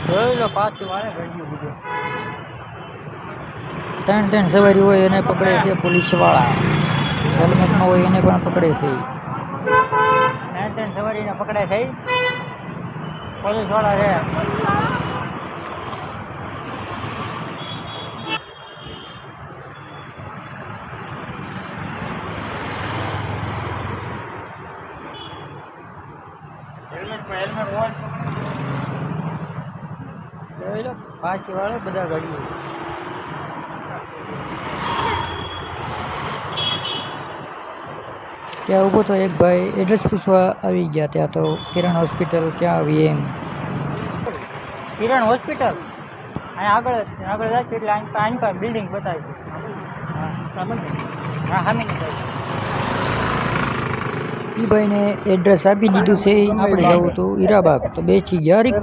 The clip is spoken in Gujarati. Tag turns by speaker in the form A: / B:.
A: જોઈ લો પાછું વાળે ગાડીઓ બધું.
B: ત્રણ સવારી હોય એને પકડે છે પોલીસવાળા. હેલ્મેટ ન હોય એને પણ પકડે છે.
A: ત્રણ સવારીને પકડે છે પોલીસવાળા છે. હેલ્મેટ હોય જોઈ લો પાછી વાળે બધા ગાડીઓ.
B: ત્યાં ઊભો તો એક ભાઈ એડ્રેસ પૂછવા આવી ગયા. ત્યાં તો કિરણ હોસ્પિટલ ક્યાં આવી એમ.
A: કિરણ હોસ્પિટલ અહીંયા આગળ આગળ જાય છે એટલે આની પાસે બિલ્ડિંગ બતાવી. હા સામે
B: એ ભાઈને એડ્રેસ આપી દીધું છે. આપણે જવું હતું હીરાબાગ તો 2 થી 11.